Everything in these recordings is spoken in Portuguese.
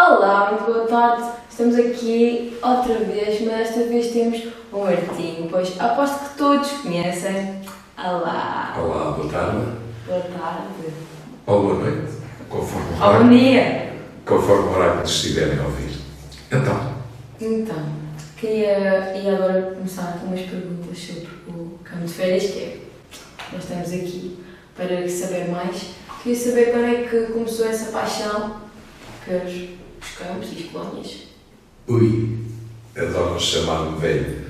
Olá, muito boa tarde. Estamos aqui outra vez, mas desta vez temos o Martinho, pois aposto que todos conhecem. Olá. Olá, boa tarde. Boa tarde. Ou boa noite, conforme o Bom horário, dia. conforme o horário que nos estiverem a ouvir. Então, queria agora começar com umas perguntas sobre o campo de férias, que é, nós estamos aqui para saber mais. Queria saber quando é que começou essa paixão pelos campos e as colónias. Ui, adoro chamar-me velho,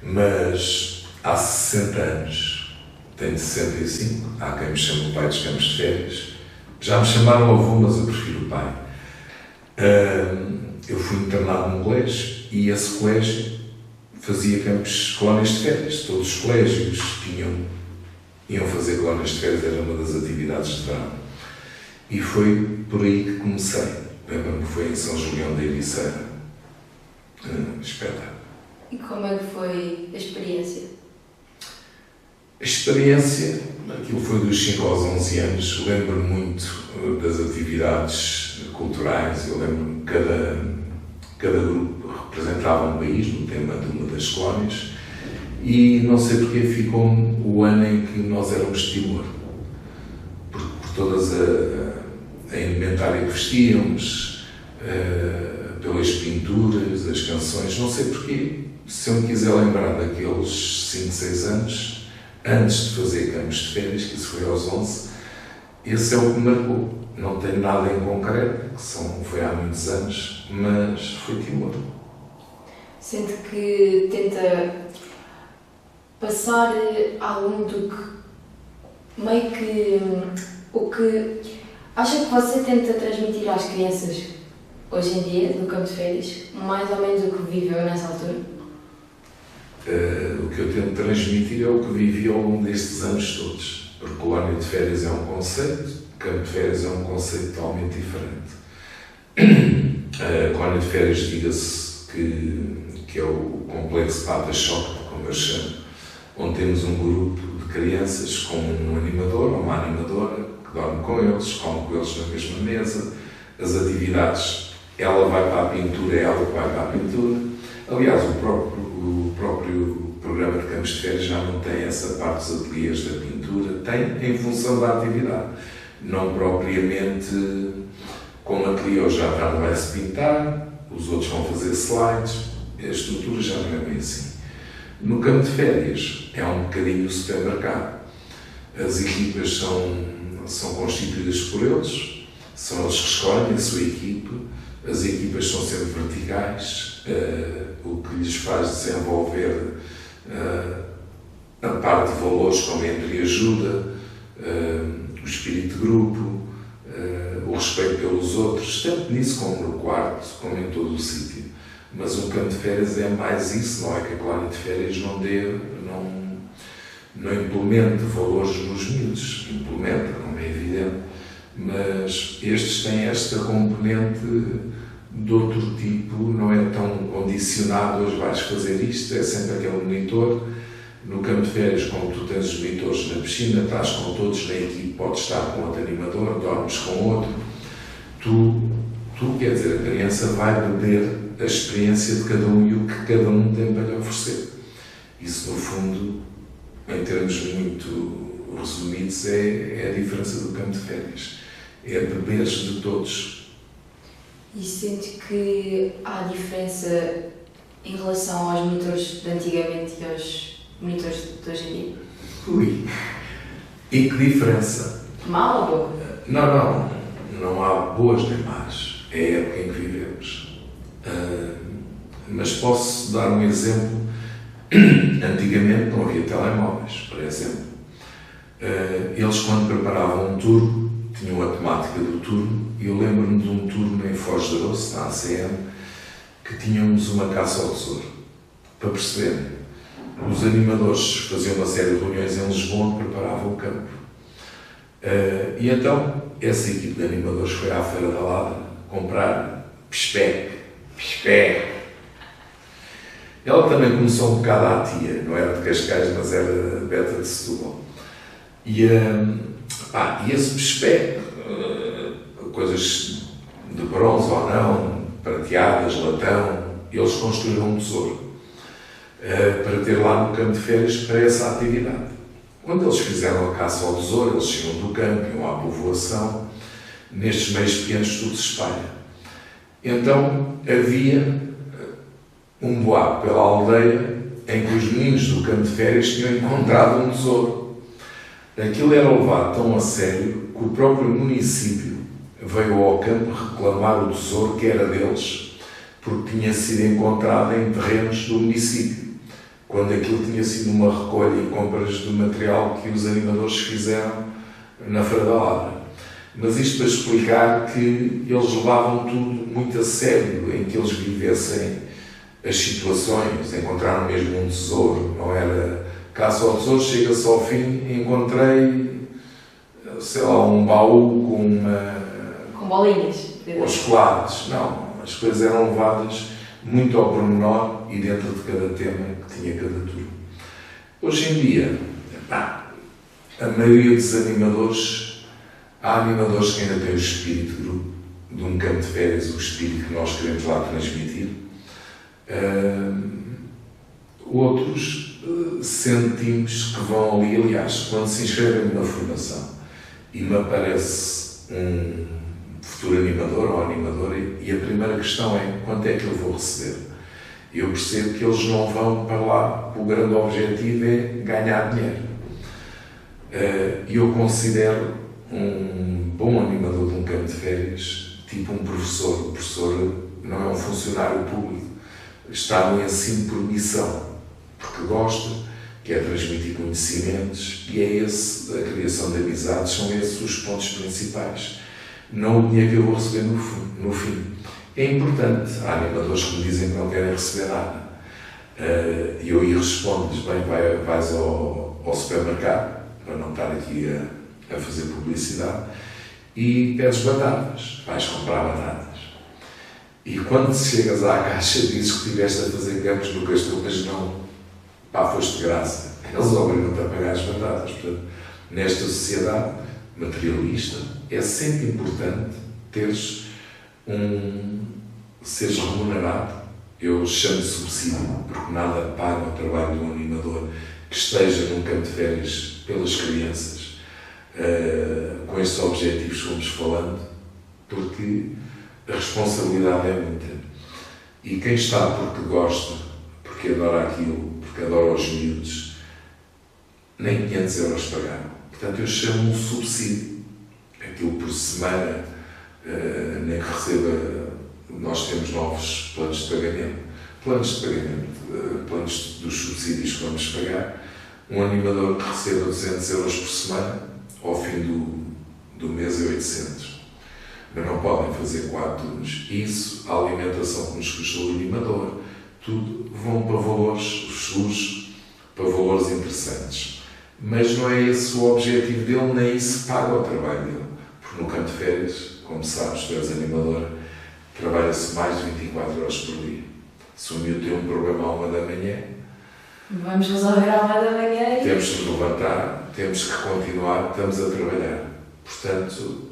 mas há 60 anos, tenho 65, há quem me chame o pai dos campos de férias. Já me chamaram avô, mas eu prefiro o pai. Eu fui internado num colégio e esse colégio fazia colónias de férias. Todos os colégios iam fazer colónias de férias, era uma das atividades de verão. E foi por aí que comecei. Lembro-me que foi em São Julião da Ericeira. Espetáculo. E como é que foi a experiência? A experiência, aquilo foi dos 5 aos 11 anos. Lembro-me muito das atividades culturais. Eu lembro-me que cada grupo representava um país no tema de uma das colónias. E não sei porque ficou o ano em que nós éramos Timor. Por todas a indumentária que vestíamos, pelas pinturas, as canções, não sei porquê. Se eu me quiser lembrar daqueles 5, 6 anos, antes de fazer campos de férias, que isso foi aos 11, esse é o que me marcou. Não tenho nada em concreto, foi há muitos anos, mas foi Timor. Sente que tenta passar algo do que, meio que, o que acha que você tenta transmitir às crianças hoje em dia, no campo de férias, mais ou menos o que viveu nessa altura? O que eu tento transmitir é o que vivi ao longo destes anos todos. Porque colónia de férias é um conceito, campo de férias é um conceito totalmente diferente. A colónia de férias, diga-se que é o complexo Pata-Choque, como eu chamo, onde temos um grupo de crianças com um animador ou uma animadora que dorme com eles, come com eles na mesma mesa. As atividades, ela vai para a pintura, ela vai para a pintura. Aliás, o próprio programa de campos de férias já não tem essa parte dos ateliês da pintura, tem em função da atividade. Não propriamente como ateliê hoje à tarde vai-se pintar, os outros vão fazer slides, a estrutura já não é bem assim. No campo de férias é um bocadinho o supermercado. As equipas são constituídas por eles, são eles que escolhem a sua equipe, as equipas são sempre verticais, o que lhes faz desenvolver a parte de valores como a entreajuda, o espírito de grupo, o respeito pelos outros, tanto nisso como no quarto, como em todo o sítio. Mas um campo de férias é mais isso, não é que a colónia de férias não implemente valores nos miúdos, implementa, como é evidente, mas estes têm esta componente de outro tipo, não é tão condicionado, hoje vais fazer isto, é sempre aquele monitor. No campo de férias, como tu tens os monitores na piscina, estás com todos na equipe, podes estar com outro animador, dormes com outro, tu quer dizer, a criança vai beber a experiência de cada um e o que cada um tem para lhe oferecer. Isso, no fundo, em termos muito resumidos, é a diferença do campo de férias. É beberes de todos. E sente que há diferença em relação aos monitores de antigamente e aos monitores de hoje em dia? Ui! E que diferença? Mal ou boa? Não há boas nem más. É a época em que vivemos. Mas posso dar um exemplo. Antigamente não havia telemóveis, por exemplo. Eles, quando preparavam um turno, tinham a temática do turno, e eu lembro-me de um turno em Foz de Aroço, na ACM, que tínhamos uma caça ao tesouro. Para perceberem, os animadores faziam uma série de reuniões em Lisboa onde preparavam o campo. E então, essa equipe de animadores foi à Feira da Ladra comprar pespec. Ela também começou um bocado à tia, não era de Cascais, mas era Beta de Setúbal. E esse pespec, coisas de bronze ou não, prateadas, latão. Eles construíram um tesouro para ter lá no campo de férias para essa atividade. Quando eles fizeram a caça ao tesouro, eles chegam do campo, iam à povoação, nestes meios pequenos tudo se espalha. Então havia um boato pela aldeia em que os meninos do campo de férias tinham encontrado um tesouro. Aquilo era levado tão a sério que o próprio município veio ao campo reclamar o tesouro que era deles, porque tinha sido encontrado em terrenos do município, quando aquilo tinha sido uma recolha e compras de material que os animadores fizeram na Feira da Lavra. Mas isto para explicar que eles levavam tudo muito a sério, em que eles vivessem as situações, encontraram mesmo um tesouro, não era caça ao tesouro, chega-se ao fim, encontrei, sei lá, um baú com bolinhas, ou chocolates. Não, as coisas eram levadas muito ao pormenor e dentro de cada tema que tinha cada turma. Hoje em dia, a maioria dos animadores, há animadores que ainda têm o espírito de grupo, de um campo de férias, o espírito que nós queremos lá transmitir. Outros sentimos que vão ali, aliás, quando se inscrevem na formação e me aparece um futuro animador ou animadora e a primeira questão é: quanto é que eu vou receber? Eu percebo que eles não vão para lá, o grande objetivo é ganhar dinheiro. E eu considero um bom animador de um campo de férias tipo um professor. O professor não é um funcionário público, está no ensino por missão, porque gosta, quer transmitir conhecimentos e é esse, a criação de amizades, são esses os pontos principais. Não o dinheiro que eu vou receber no fim. É importante. Há animadores que me dizem que não querem receber nada. E eu aí respondo-lhes: bem, vais ao supermercado, para não estar aqui a fazer publicidade, e pedes batatas. Vais comprar batatas. E quando chegas à caixa dizes que estiveste a fazer campos no Castelo, mas não, foste de graça. Eles obrigam-te a pagar as batatas. Portanto, nesta sociedade materialista, é sempre importante seres remunerado. Eu chamo de subsídio, porque nada paga o trabalho de um animador que esteja num campo de férias pelas crianças, com estes objetivos que fomos falando, porque a responsabilidade é muita. E quem está porque gosta, porque adora aquilo, porque adora os miúdos, nem 500 euros pagaram. Portanto, eu chamo um subsídio. Aquilo por semana, nem que receba. Nós temos novos planos de pagamento. Planos dos subsídios que vamos pagar. Um animador que receba 200 euros por semana, ao fim do mês é 800. Mas não podem fazer 4 turnos. Isso, a alimentação que nos custa o animador, tudo vão para valores, os seguros, para valores interessantes. Mas não é esse o objetivo dele, nem isso paga o trabalho dele. Porque no campo de férias, como sabes, tu és animador, trabalha-se mais de 24 horas por dia. Se o miúdo tem um problema à 1 da manhã, vamos resolver à 1 da manhã. Temos de levantar, temos que continuar, estamos a trabalhar. Portanto,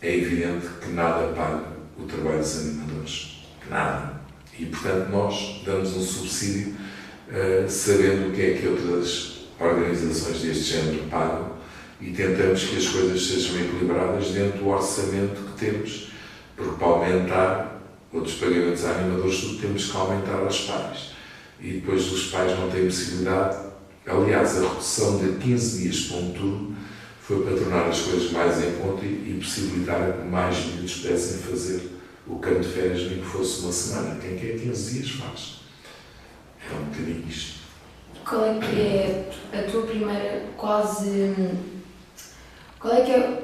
é evidente que nada paga o trabalho dos animadores. Nada. E, portanto, nós damos um subsídio sabendo o que é que outras organizações deste género pagam e tentamos que as coisas sejam equilibradas dentro do orçamento que temos, porque para aumentar outros pagamentos a animadores tudo temos que aumentar aos pais e depois os pais não têm possibilidade. Aliás, a redução de 15 dias para um turno foi para tornar as coisas mais em conta e possibilitar que mais miúdos pudessem fazer o campo de férias, nem que fosse uma semana. Quem quer 15 dias faz. É um bocadinho isto. Qual é que é a tua primeira quase... Qual é que é...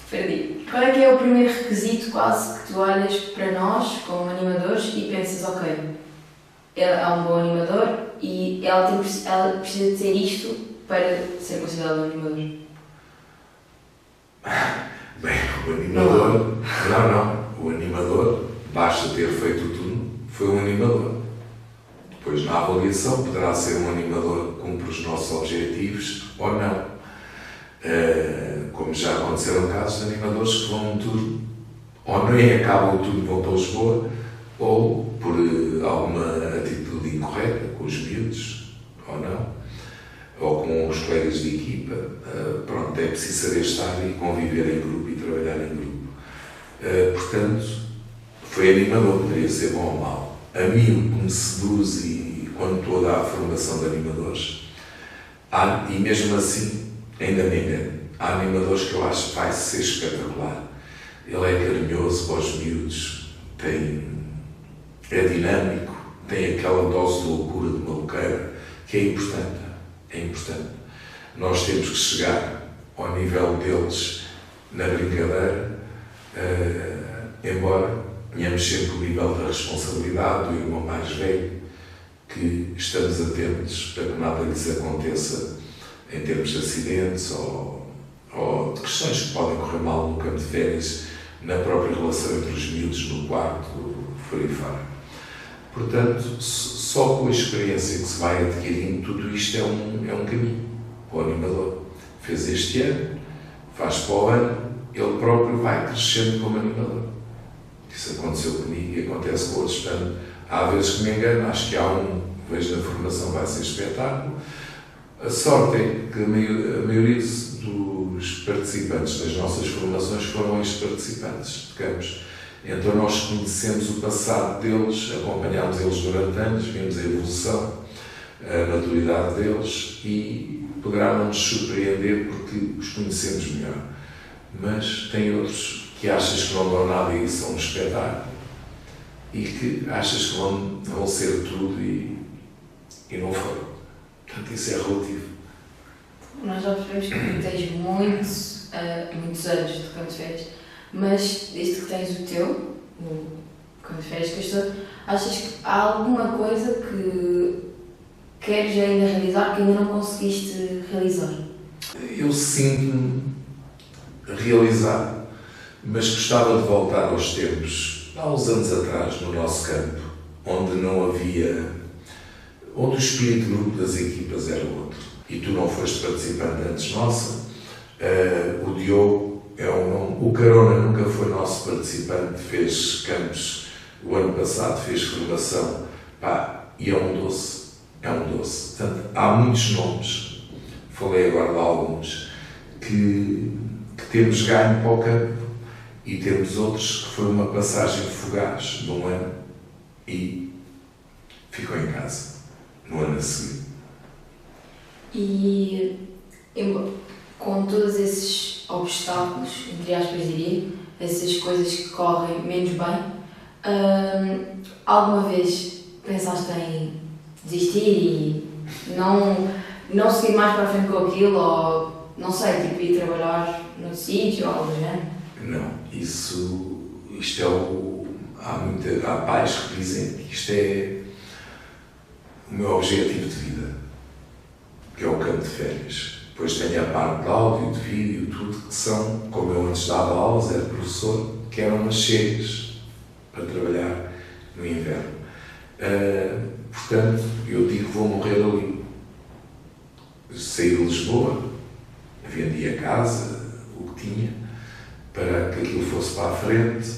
Perdi. Qual é que é o primeiro requisito quase que tu olhas para nós, como animadores, e pensas, ok, é um bom animador e ela precisa de ter isto para ser considerado um animador? Bem, o animador... Não. O animador, basta ter feito o turno, foi um animador. Depois, na avaliação, poderá ser um animador que cumpre os nossos objetivos ou não. Como já aconteceram casos de animadores que vão a um turno ou nem acabam tudo e vão para Lisboa, ou por alguma atitude incorreta com os miúdos, ou não, ou com os colegas de equipa. Pronto, é preciso saber estar e conviver em grupo e trabalhar em grupo. Portanto, foi animador, poderia ser bom ou mau. A mim, o que me seduz, e quando estou a dar a formação de animadores, e mesmo assim, ainda me engano, há animadores que eu acho que vai ser espetacular. Ele é carinhoso para os miúdos, é dinâmico, tem aquela dose de loucura, de maluqueira, que é importante. É importante. Nós temos que chegar ao nível deles na brincadeira, embora tenhamos sempre o nível da responsabilidade do irmão mais velho, que estamos atentos para que nada lhes aconteça em termos de acidentes ou de questões que podem correr mal no campo de férias, na própria relação entre os miúdos no quarto, por aí fora. Portanto, só com a experiência que se vai adquirindo, tudo isto é um caminho para o animador. Fez este ano, faz para o ano, ele próprio vai crescendo como animador. Isso aconteceu comigo e acontece com outros. Portanto, há vezes que me engano, acho que há vejo na formação vai ser espetáculo. A sorte é que a maioria dos participantes das nossas formações foram ex-participantes de campos. Então nós conhecemos o passado deles, acompanhámos eles durante anos, vimos a evolução, a maturidade deles e poderá não nos surpreender porque os conhecemos melhor. Mas tem outros que achas que não dão nada e são um espetáculo e que achas que vão ser tudo e não foram. Portanto, isso é relativo. Nós já percebemos que tens muitos anos de campo de férias, mas desde que tens o teu, o campo de férias Castor, achas que há alguma coisa que queres ainda realizar que ainda não conseguiste realizar? Eu sinto-me realizado, mas gostava de voltar aos tempos, há uns anos atrás, no nosso campo, onde não havia... onde o espírito de grupo das equipas era outro. E tu não foste participante antes nossa. O Diogo é um nome. O Carona nunca foi nosso participante, fez campos o ano passado, fez formação. E é um doce. É um doce. Portanto, há muitos nomes, falei agora de alguns, que temos ganho para o campo e temos outros que foi uma passagem fugaz de um ano e ficou em casa no ano a seguir. E com todos esses obstáculos, entre aspas diria, essas coisas que correm menos bem, alguma vez pensaste em desistir e não seguir mais para a frente com aquilo, ou não sei, tipo ir trabalhar no sítio ou algo do género? Não, isto é há pais que dizem que isto é o meu objetivo de vida, que é o campo de férias. Depois tenho a parte de áudio, de vídeo, tudo que são, como eu antes dava aulas, era professor, que eram umas chegas para trabalhar no inverno. Portanto, eu digo que vou morrer ali. Saí de Lisboa, vendi a casa, o que tinha, para que aquilo fosse para a frente.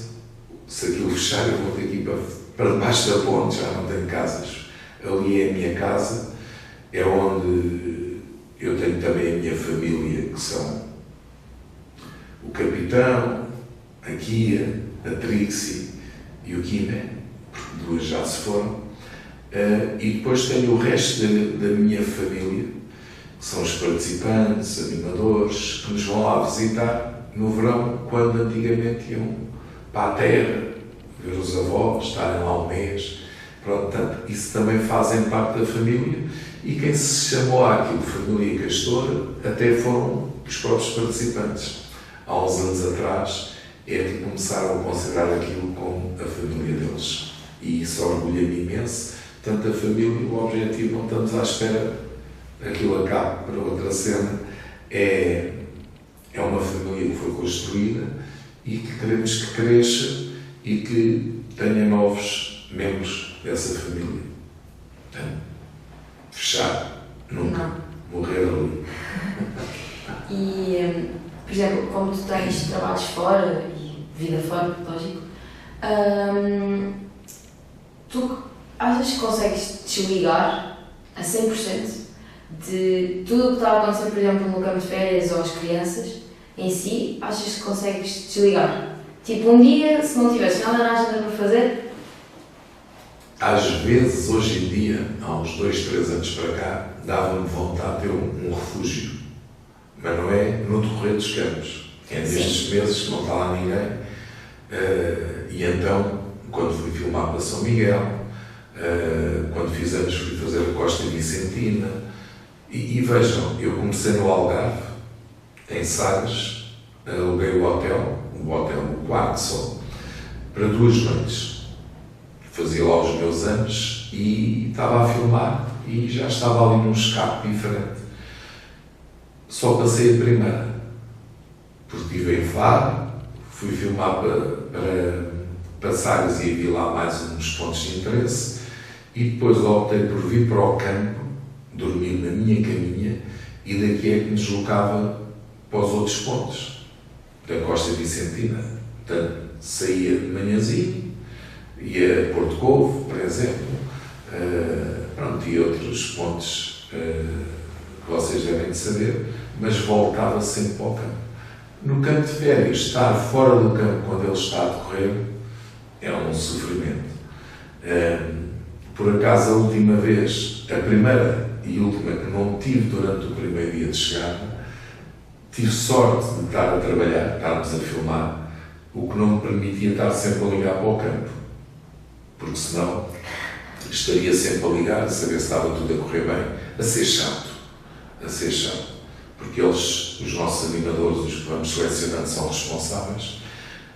Se aquilo fechar, eu vou ter que ir para debaixo da ponte, já não tenho casas. Ali é a minha casa, é onde eu tenho também a minha família, que são o Capitão, a Kia, a Trixie e o Kime, porque duas já se foram, e depois tenho o resto da minha família, que são os participantes, animadores, que nos vão lá visitar no verão, quando antigamente iam para a terra, ver os avós, estarem lá um mês. Portanto, isso também fazem parte da família e quem se chamou àquilo Família Castor até foram os próprios participantes. Há uns anos atrás é que começaram a considerar aquilo como a família deles. E isso orgulha-me imenso. Tanto a família, o objetivo, não estamos à espera que aquilo acabe para outra cena. É uma família que foi construída e que queremos que cresça e que tenha novos membros dessa família. Portanto, fechar, nunca, morrer ali. E, por exemplo, como tu tens trabalhos fora e vida fora, lógico. Tu achas que consegues desligar a 100% de tudo o que está a acontecer, por exemplo, no campo de férias ou as crianças em si? Achas que consegues desligar? Tipo, um dia, se não tivesse nada na agenda para fazer? Às vezes, hoje em dia, há uns 2, 3 anos para cá, dava-me vontade de ter um refúgio. Mas não é no decorrer dos campos. É nestes meses que não está lá ninguém. E então, quando fui filmar para São Miguel, quando fiz anos, fui fazer a Costa Vicentina. E vejam, eu comecei no Algarve, em Sagres, aluguei o hotel, o quarto só, para 2 noites. Fazia lá os meus anos e estava a filmar e já estava ali num escape diferente. Só passei a primeira, porque estive em Faro, fui filmar para Sagres e vi lá mais uns pontos de interesse e depois optei por vir para o campo, dormir na minha caminha e daqui é que me deslocava para os outros pontos da Costa Vicentina. Portanto, saía de manhãzinho, ia a Porto Covo, por exemplo, e outros pontos que vocês devem de saber, mas voltava sempre para o campo. No campo de férias, estar fora do campo quando ele está a decorrer é um sofrimento. Por acaso, a última vez, a primeira e última que não tive durante o primeiro dia de chegada, tive sorte de estar a trabalhar, estarmos a filmar, o que não me permitia estar sempre a ligar para o campo, porque senão estaria sempre a ligar, a saber se estava tudo a correr bem, a ser chato, porque eles, os nossos animadores, os que vamos selecionando, são responsáveis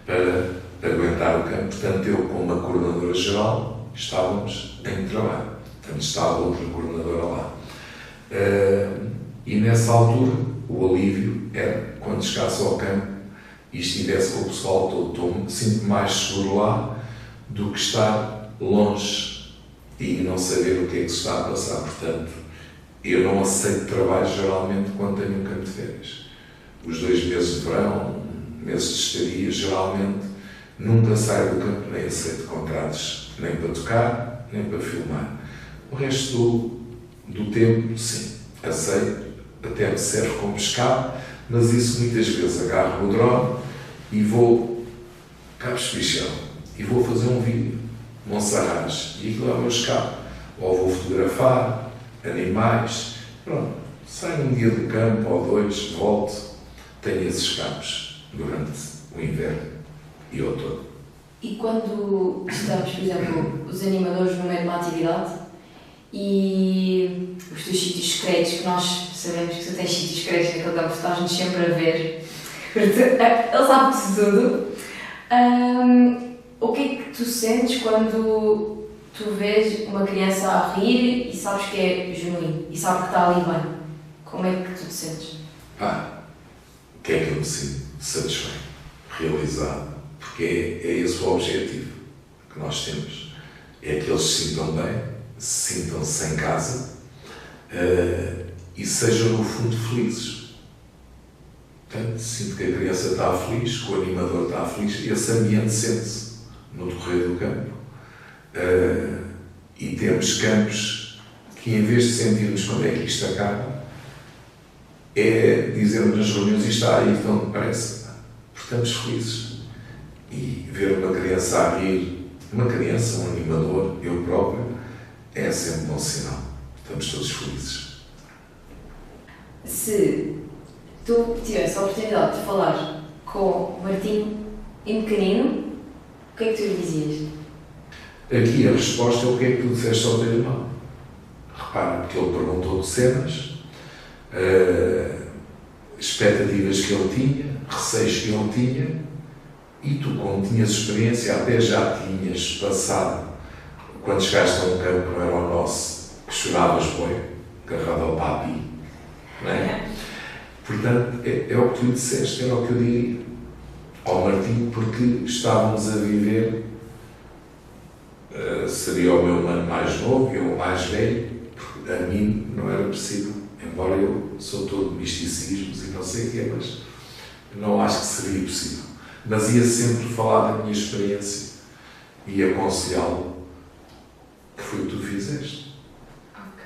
para aguentar o campo. Portanto, eu, como a coordenadora geral, estávamos em trabalho, portanto, estava outra coordenadora lá. E nessa altura, o alívio era quando chegasse ao campo e estivesse com o pessoal todo, sinto-me mais seguro lá do que estar longe e não saber o que é que se está a passar. Portanto, eu não aceito trabalho geralmente quando tenho um campo de férias. Os 2 meses de verão, meses de estadia, geralmente nunca saio do campo, nem aceito contratos, nem para tocar, nem para filmar. O resto do tempo, sim, aceito, até me serve como escape, mas isso muitas vezes agarro o drone e vou Cabo Espichão e vou fazer um vídeo, Monsaraz, e aquilo é o meu escape. Ou vou fotografar animais, pronto, saio um dia do campo ou 2, volto, tenho esses escapes durante o inverno e outono. E quando estamos, por exemplo, os animadores no meio de uma atividade e os teus sítios secretos, que nós sabemos que tu tens sítios secretos naquele campo, estás-nos sempre a ver, ele sabe de tudo. O que é que tu sentes quando tu vês uma criança a rir e sabes que é genuíno e sabes que está ali bem? Como é que tu te sentes? O que é que eu me sinto? Satisfeito, realizado, porque é esse o objetivo que nós temos. É que eles se sintam bem, sintam-se em casa e sejam, no fundo, felizes. Portanto, sinto que a criança está feliz, que o animador está feliz, e esse ambiente sente-se no decorrer do campo. E temos campos que, em vez de sentirmos quando é que isto acaba, é dizermos nas reuniões isto está aí tão depressa. Estamos felizes. E ver uma criança a rir, uma criança, um animador, eu próprio, é sempre um bom sinal. Estamos todos felizes. Se tu tivesse a oportunidade de falar com o Martim em pequenino, o que é que tu lhe dizias? Aqui a resposta é o que é que tu disseste ao teu irmão. Repara que ele perguntou de cenas, expectativas que ele tinha, receios que ele tinha, e tu, como tinhas experiência, até já tinhas passado, quando chegaste a um campo que não era o nosso, que choravas boi, agarrado ao papi, não é? Portanto, é o que tu disseste, era o que eu diria ao Martim, porque estávamos a viver, seria o meu mano mais novo, eu o mais velho, porque a mim não era possível, embora eu sou todo misticismos e não sei o quê, mas não acho que seria possível. mas ia sempre falar da minha experiência e aconselhá-lo, que foi o que tu fizeste. Ok.